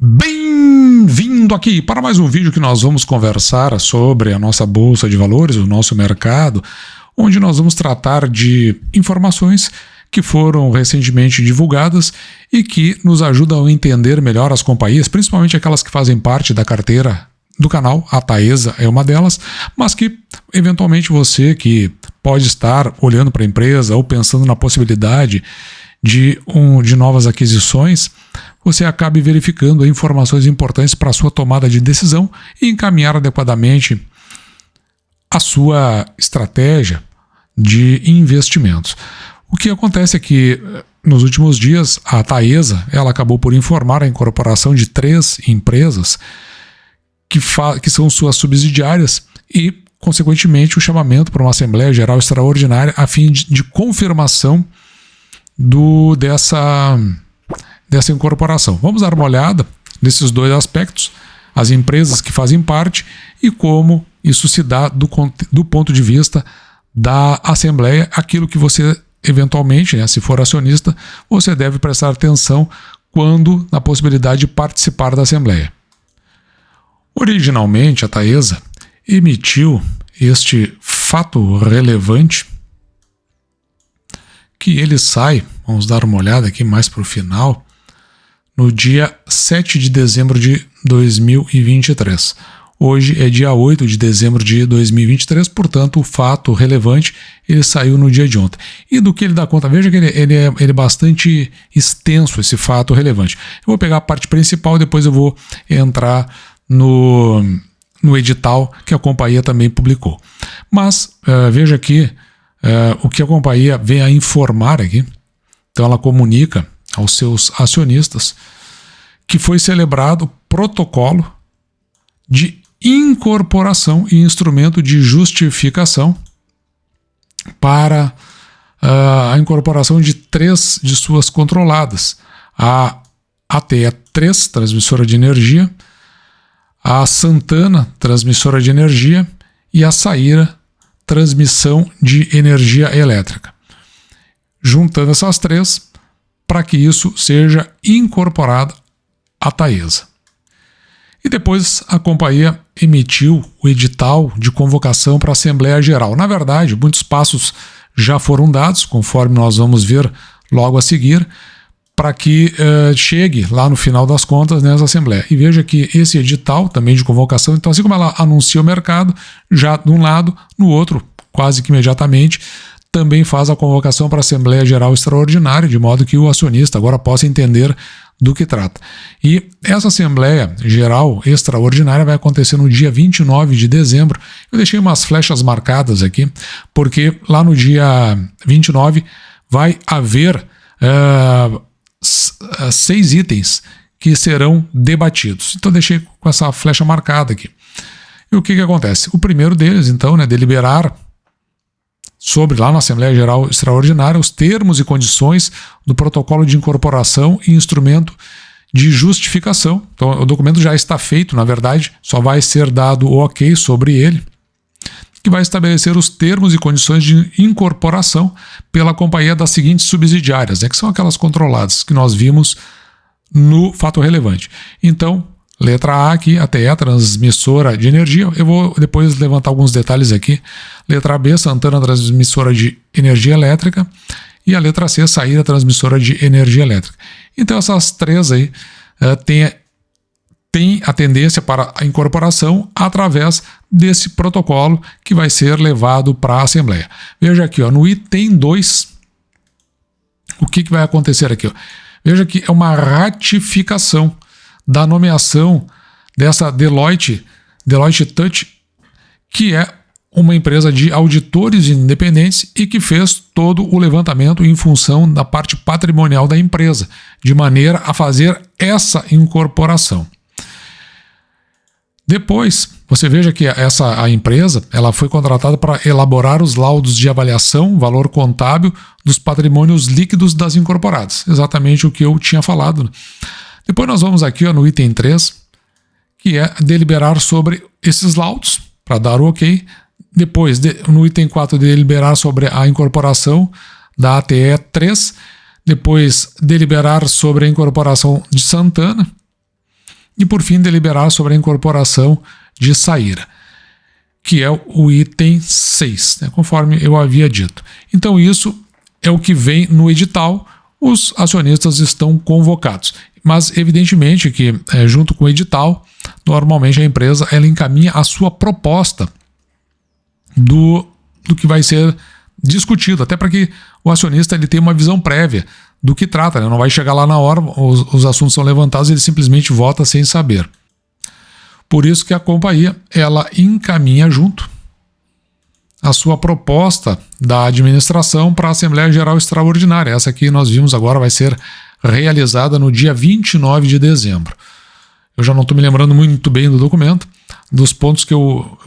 Bem-vindo aqui para mais um vídeo que nós vamos conversar sobre a nossa bolsa de valores, o nosso mercado, onde nós vamos tratar de informações que foram recentemente divulgadas e que nos ajudam a entender melhor as companhias, principalmente aquelas que fazem parte da carteira do canal. A Taesa é uma delas, mas que eventualmente você que pode estar olhando para a empresa ou pensando na possibilidade de novas aquisições, você acabe verificando informações importantes para a sua tomada de decisão e encaminhar adequadamente a sua estratégia de investimentos. O que acontece é que, nos últimos dias, a Taesa ela acabou por informar a incorporação de 3 empresas que são suas subsidiárias e, consequentemente, o chamamento para uma Assembleia Geral Extraordinária a fim de confirmação dessa incorporação. Vamos dar uma olhada nesses dois aspectos, as empresas que fazem parte e como isso se dá do ponto de vista da Assembleia, aquilo que você eventualmente, se for acionista, você deve prestar atenção quando na possibilidade de participar da Assembleia. Originalmente, a Taesa emitiu este fato relevante, que ele sai, vamos dar uma olhada aqui mais para o final, no dia 7 de dezembro de 2023. Hoje é dia 8 de dezembro de 2023, portanto o fato relevante ele saiu no dia de ontem. E do que ele dá conta? Veja que ele é bastante extenso, esse fato relevante. Eu vou pegar a parte principal e depois eu vou entrar no edital que a companhia também publicou. Mas veja aqui o que a companhia vem a informar aqui. Então ela comunica aos seus acionistas que foi celebrado protocolo de incorporação e instrumento de justificação para a incorporação de 3 de suas controladas: a ATE3, transmissora de energia, a Santana, transmissora de energia, e a Saíra, transmissão de energia elétrica. Juntando essas 3, para que isso seja incorporado à Taesa. E depois a companhia emitiu o edital de convocação para a Assembleia Geral. Na verdade, muitos passos já foram dados, conforme nós vamos ver logo a seguir, para que chegue lá no final das contas nessa Assembleia. E veja que esse edital também de convocação, então assim como ela anuncia o mercado, já de um lado, no outro, quase que imediatamente, também faz a convocação para a Assembleia Geral Extraordinária, de modo que o acionista agora possa entender do que trata. E essa Assembleia Geral Extraordinária vai acontecer no dia 29 de dezembro. Eu deixei umas flechas marcadas aqui, porque lá no dia 29 vai haver 6 itens que serão debatidos. Então deixei com essa flecha marcada aqui. E o que acontece? O primeiro deles, então, deliberar sobre, lá na Assembleia Geral Extraordinária, os termos e condições do protocolo de incorporação e instrumento de justificação. Então, o documento já está feito, na verdade, só vai ser dado o ok sobre ele, que vai estabelecer os termos e condições de incorporação pela companhia das seguintes subsidiárias, que são aquelas controladas que nós vimos no fato relevante. Então, letra A aqui, ATE, transmissora de energia. Eu vou depois levantar alguns detalhes aqui. Letra B, Santana, transmissora de energia elétrica. E a letra C, Saíra, transmissora de energia elétrica. Então essas 3 aí tem a tendência para a incorporação através desse protocolo que vai ser levado para a Assembleia. Veja aqui, no item 2, o que vai acontecer aqui? Veja que é uma ratificação da nomeação dessa Deloitte Touch, que é uma empresa de auditores independentes e que fez todo o levantamento em função da parte patrimonial da empresa, de maneira a fazer essa incorporação. Depois, você veja que a empresa ela foi contratada para elaborar os laudos de avaliação, valor contábil dos patrimônios líquidos das incorporadas. Exatamente o que eu tinha falado. Depois nós vamos aqui no item 3, que é deliberar sobre esses laudos, para dar o ok. Depois, no item 4, deliberar sobre a incorporação da ATE3. Depois, deliberar sobre a incorporação de Santana. E por fim, deliberar sobre a incorporação de Saíra, que é o item 6, né, conforme eu havia dito. Então isso é o que vem no edital, os acionistas estão convocados. Mas evidentemente que junto com o edital, normalmente a empresa ela encaminha a sua proposta do que vai ser discutido, até para que o acionista ele tenha uma visão prévia do que trata, né? Não vai chegar lá na hora, os assuntos são levantados e ele simplesmente vota sem saber. Por isso que a companhia ela encaminha junto a sua proposta da administração para a Assembleia Geral Extraordinária. Essa aqui nós vimos agora vai ser realizada no dia 29 de dezembro. Eu já não estou me lembrando muito bem do documento, dos pontos que eu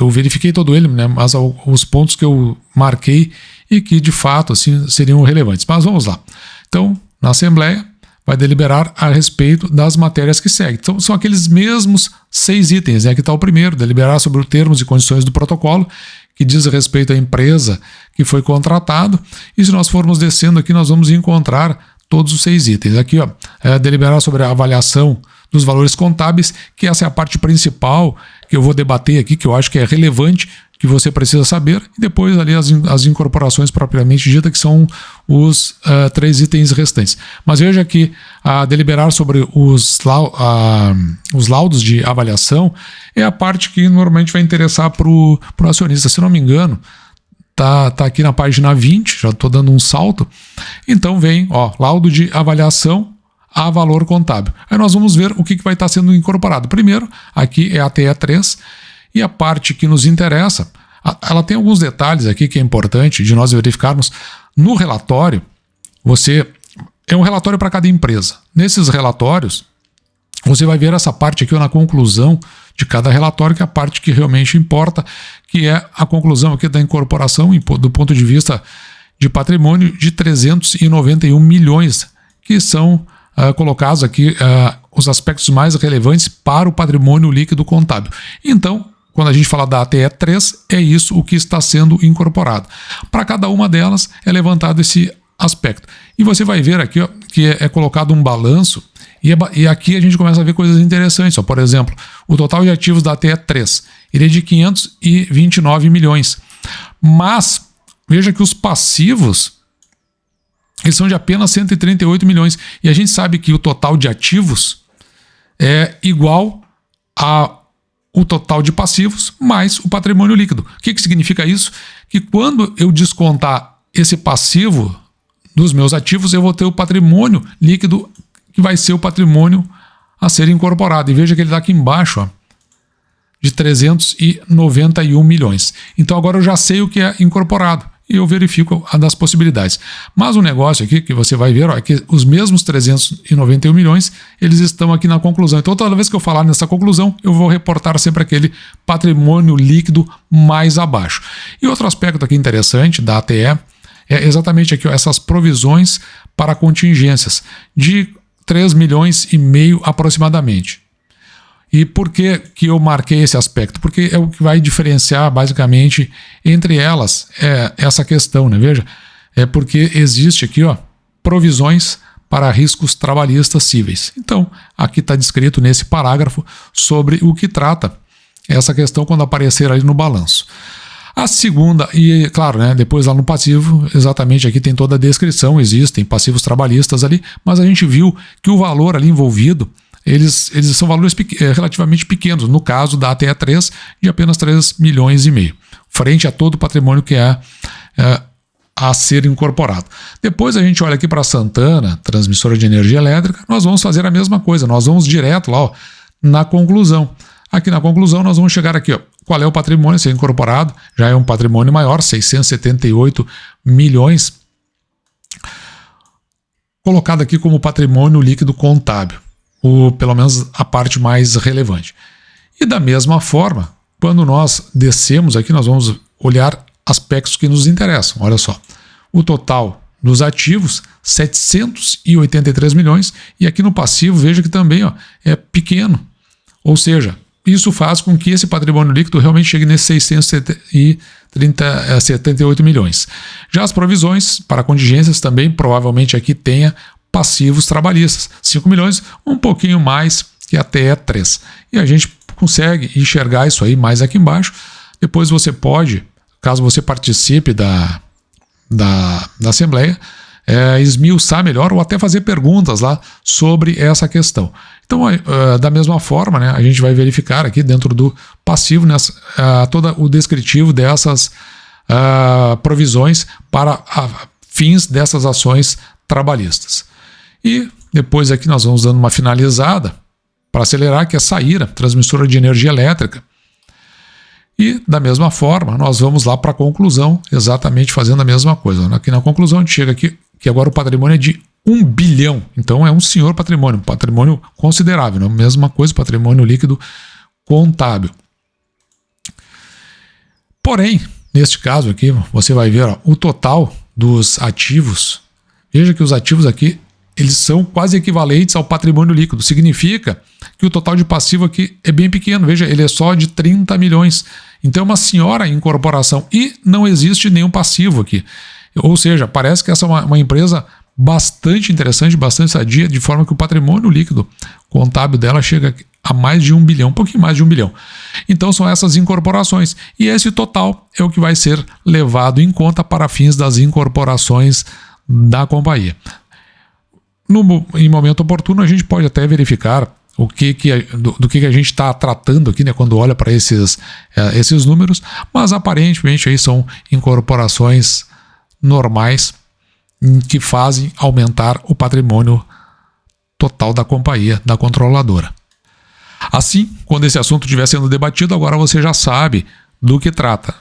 verifiquei todo ele, né, mas os pontos que eu marquei e que de fato assim, seriam relevantes. Mas vamos lá. Então, na Assembleia, vai deliberar a respeito das matérias que seguem. Então, são aqueles mesmos 6 itens. Aqui está o primeiro, deliberar sobre os termos e condições do protocolo, que diz respeito à empresa que foi contratado. E se nós formos descendo aqui, nós vamos encontrar todos os 6 itens. Aqui, ó, deliberar sobre a avaliação dos valores contábeis, que essa é a parte principal que eu vou debater aqui, que eu acho que é relevante, que você precisa saber, e depois ali as incorporações propriamente dita, que são os 3 itens restantes. Mas veja que deliberar sobre os laudos de avaliação é a parte que normalmente vai interessar para o acionista. Se não me engano, tá aqui na página 20, já estou dando um salto. Então vem, ó, laudo de avaliação a valor contábil. Aí nós vamos ver o que vai estar sendo incorporado. Primeiro, aqui é a TE3, e a parte que nos interessa, ela tem alguns detalhes aqui que é importante de nós verificarmos. No relatório, é um relatório para cada empresa. Nesses relatórios, você vai ver essa parte aqui na conclusão de cada relatório, que é a parte que realmente importa, que é a conclusão aqui da incorporação do ponto de vista de patrimônio de 391 milhões, que são colocados aqui os aspectos mais relevantes para o patrimônio líquido contábil. Então, quando a gente fala da ATE3, é isso o que está sendo incorporado. Para cada uma delas é levantado esse aspecto. E você vai ver aqui, ó, que é colocado um balanço, e aqui a gente começa a ver coisas interessantes. Ó. Por exemplo, o total de ativos da ATE3 ele é de 529 milhões. Mas, veja que os passivos eles são de apenas 138 milhões. E a gente sabe que o total de ativos é igual ao total de passivos mais o patrimônio líquido. O que significa isso? Que quando eu descontar esse passivo dos meus ativos, eu vou ter o patrimônio líquido, que vai ser o patrimônio a ser incorporado. E veja que ele está aqui embaixo, ó, de 391 milhões. Então agora eu já sei o que é incorporado e eu verifico a das possibilidades. Mas o negócio aqui que você vai ver, ó, é que os mesmos 391 milhões, eles estão aqui na conclusão. Então toda vez que eu falar nessa conclusão, eu vou reportar sempre aquele patrimônio líquido mais abaixo. E outro aspecto aqui interessante da ATE é exatamente aqui, ó, essas provisões para contingências de 3 milhões e meio aproximadamente. E por que eu marquei esse aspecto? Porque é o que vai diferenciar basicamente entre elas essa questão, né? Veja, é porque existe aqui, ó, provisões para riscos trabalhistas cíveis. Então, aqui está descrito nesse parágrafo sobre o que trata essa questão quando aparecer ali no balanço. A segunda, e claro, né, depois lá no passivo, exatamente aqui tem toda a descrição, existem passivos trabalhistas ali, mas a gente viu que o valor ali envolvido, eles são valores relativamente pequenos, no caso da ATE3, de apenas 3 milhões e meio, frente a todo o patrimônio que é a ser incorporado. Depois a gente olha aqui para a Santana, transmissora de energia elétrica, nós vamos fazer a mesma coisa, nós vamos direto lá, ó, na conclusão. Aqui na conclusão nós vamos chegar aqui, ó, qual é o patrimônio a ser incorporado, já é um patrimônio maior, 678 milhões, colocado aqui como patrimônio líquido contábil, ou pelo menos a parte mais relevante. E da mesma forma, quando nós descemos aqui, nós vamos olhar aspectos que nos interessam. Olha só, o total dos ativos, 783 milhões, e aqui no passivo, veja que também, ó, é pequeno. Ou seja, isso faz com que esse patrimônio líquido realmente chegue nesses 678 milhões. Já as provisões para contingências também provavelmente aqui tenha passivos trabalhistas, 5 milhões, um pouquinho mais que é a TE3. E a gente consegue enxergar isso aí mais aqui embaixo. Depois você pode, caso você participe da Assembleia, esmiuçar melhor ou até fazer perguntas lá sobre essa questão. Então, da mesma forma, né, a gente vai verificar aqui dentro do passivo todo o descritivo dessas provisões para fins dessas ações trabalhistas. E depois aqui nós vamos dando uma finalizada para acelerar, que é Saíra, transmissora de energia elétrica. E da mesma forma nós vamos lá para a conclusão, exatamente fazendo a mesma coisa. Aqui na conclusão a gente chega aqui que agora o patrimônio é de 1 bilhão. Então é um senhor patrimônio, um patrimônio considerável, não? Mesma coisa, patrimônio líquido contábil. Porém, neste caso aqui, você vai ver o total dos ativos. Veja que os ativos aqui, eles são quase equivalentes ao patrimônio líquido. Significa que o total de passivo aqui é bem pequeno. Veja, ele é só de 30 milhões. Então é uma senhora incorporação e não existe nenhum passivo aqui. Ou seja, parece que essa é uma empresa bastante interessante, bastante sadia, de forma que o patrimônio líquido contábil dela chega a mais de 1 bilhão, um pouquinho mais de 1 bilhão. Então são essas incorporações. E esse total é o que vai ser levado em conta para fins das incorporações da companhia. Em momento oportuno, a gente pode até verificar do que a gente está tratando aqui, né, quando olha para esses números, mas aparentemente aí são incorporações normais que fazem aumentar o patrimônio total da companhia, da controladora. Assim, quando esse assunto estiver sendo debatido, agora você já sabe do que trata.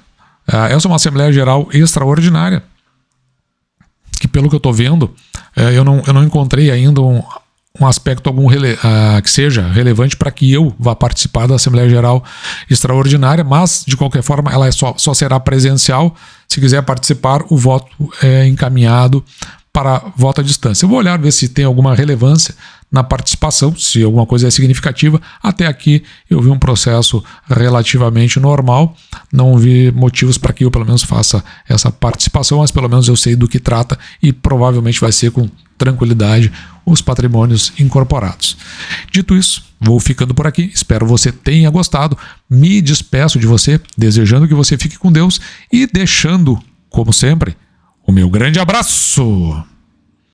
Essa é uma Assembleia Geral extraordinária, que pelo que eu estou vendo, eu não encontrei ainda um aspecto que seja relevante para que eu vá participar da Assembleia Geral Extraordinária, mas, de qualquer forma, ela só será presencial. Se quiser participar, o voto é encaminhado para voto à distância. Eu vou olhar, ver se tem alguma relevância na participação, se alguma coisa é significativa. Até aqui eu vi um processo relativamente normal, não vi motivos para que eu pelo menos faça essa participação, mas pelo menos eu sei do que trata e provavelmente vai ser com tranquilidade os patrimônios incorporados. Dito isso, vou ficando por aqui, espero você tenha gostado, me despeço de você, desejando que você fique com Deus e deixando, como sempre, o meu grande abraço!